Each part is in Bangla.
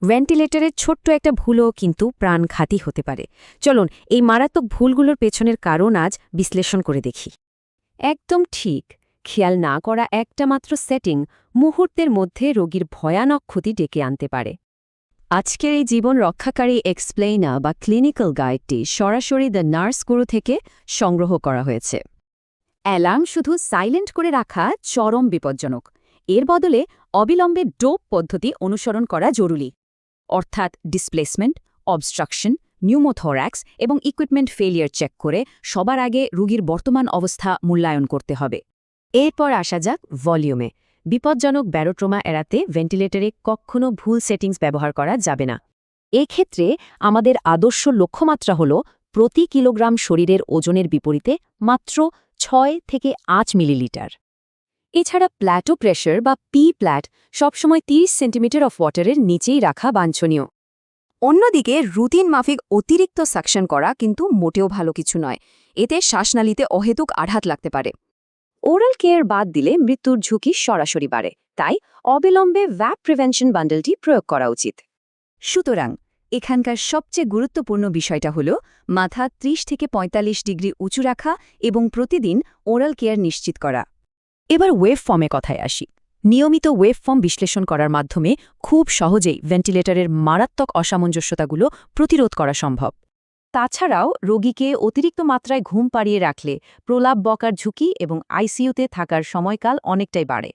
ভেন্টিলেটরের ছোট্ট একটা ভুলও কিন্তু প্রাণঘাতী হতে পারে। চলুন এই মারাত্মক ভুলগুলোর পেছনের কারণ আজ বিশ্লেষণ করে দেখি। একদম ঠিক, খেয়াল না করা একটা মাত্র সেটিং মুহূর্তের মধ্যে রোগীর ভয়ানক ক্ষতি ডেকে আনতে পারে। আজকের এই জীবন রক্ষাকারী এক্সপ্লেইনার বা ক্লিনিক্যাল গাইডটি সরাসরি দ্য নার্স গুরু থেকে সংগ্রহ করা হয়েছে। অ্যালার্ম শুধু সাইলেন্ট করে রাখা চরম বিপজ্জনক। এর বদলে অবিলম্বে ডোপ পদ্ধতি অনুসরণ করা জরুরি, অর্থাৎ ডিসপ্লেসমেন্ট, অবস্ট্রাকশন, নিউমোথোরাক্স এবং ইকুইপমেন্ট ফেলিয়ার চেক করে সবার আগে রোগীর বর্তমান অবস্থা মূল্যায়ন করতে হবে। এরপর আসা যাক ভলিউমে। বিপজ্জনক ব্যারোট্রমা এড়াতে ভেন্টিলেটরে কখনো ভুল সেটিংস ব্যবহার করা যাবে না। এক্ষেত্রে আমাদের আদর্শ লক্ষ্যমাত্রা হল প্রতি কিলোগ্রাম শরীরের ওজনের বিপরীতে মাত্র 6 থেকে 8 মিলিলিটার। এছাড়া প্ল্যাটো প্রেশার বা পি প্ল্যাট সবসময় 30 সেন্টিমিটার অফ ওয়াটারের নিচেই রাখা বাঞ্ছনীয়। অন্যদিকে রুটিন মাফিক অতিরিক্ত সাকশন করা কিন্তু মোটেও ভালো কিছু নয়। এতে শ্বাসনালীতে অহেতুক আঘাত লাগতে পারে। ওরাল কেয়ার বাদ দিলে মৃত্যুর ঝুঁকি সরাসরি বাড়ে, তাই অবিলম্বে ভ্যাপ প্রিভেনশন বান্ডেলটি প্রয়োগ করা উচিত। সুতরাং এখানকার সবচেয়ে গুরুত্বপূর্ণ বিষয়টা হল মাথা 30 থেকে 45 ডিগ্রি উঁচু রাখা এবং প্রতিদিন ওরাল কেয়ার নিশ্চিত করা। এবার ওয়েভ ফর্মে কথায় আসি। নিয়মিত ওয়েভ ফর্ম বিশ্লেষণ করার মাধ্যমে খুব সহজেই ভেন্টিলেটরের মারাত্মক অসামঞ্জস্যতাগুলো প্রতিরোধ করা সম্ভব। তাছাড়াও রোগীকে অতিরিক্ত মাত্রায় ঘুম পাড়িয়ে রাখলে প্রলাপ বকার ঝুঁকি এবং আইসিইউতে থাকার সময়কাল অনেকটাই বাড়ে।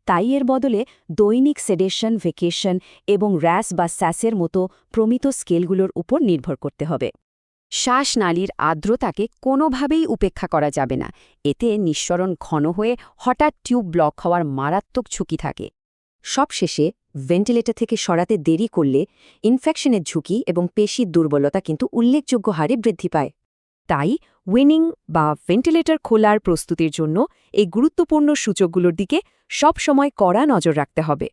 তাই এর বদলে দৈনিক সেডেশন, ভেকেশন এবং র্যাস বা স্যাসের মতো প্রমিত স্কেলগুলোর উপর নির্ভর করতে হবে। শ্বাসনালীর আর্দ্রতাকে কোনোভাবেই উপেক্ষা করা যাবে না। এতে নিঃসরণ ঘন হয়ে হঠাৎ টিউব ব্লক হওয়ার মারাত্মক ঝুঁকি থাকে। সবশেষে ভেন্টিলেটর থেকে সরাতে দেরি করলে ইনফেকশনের ঝুঁকি এবং পেশির দুর্বলতা কিন্তু উল্লেখযোগ্য হারে বৃদ্ধি পায়। তাই উইনিং বা ভেন্টিলেটর খোলার প্রস্তুতির জন্য এই গুরুত্বপূর্ণ সূচকগুলোর দিকে সবসময় কড়া নজর রাখতে হবে।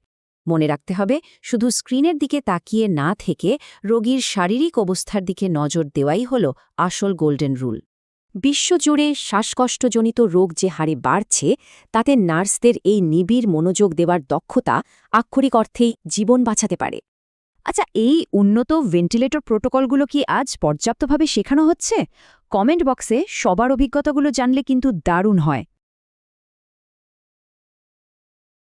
মনে রাখতে হবে, শুধু স্ক্রিনের দিকে তাকিয়ে না থেকে রোগীর শারীরিক অবস্থার দিকে নজর দেওয়াই হল আসল গোল্ডেন রুল। বিশ্বজুড়ে শ্বাসকষ্টজনিত রোগ যে হারে বাড়ছে, তাতে নার্সদের এই নিবিড় মনোযোগ দেওয়ার দক্ষতা আক্ষরিক অর্থেই জীবন বাঁচাতে পারে। আচ্ছা, এই উন্নত ভেন্টিলেটর প্রোটোকলগুলো কি আজ পর্যাপ্তভাবে শেখানো হচ্ছে? কমেন্ট বক্সে সবার অভিজ্ঞতাগুলো জানলে কিন্তু দারুণ হয়।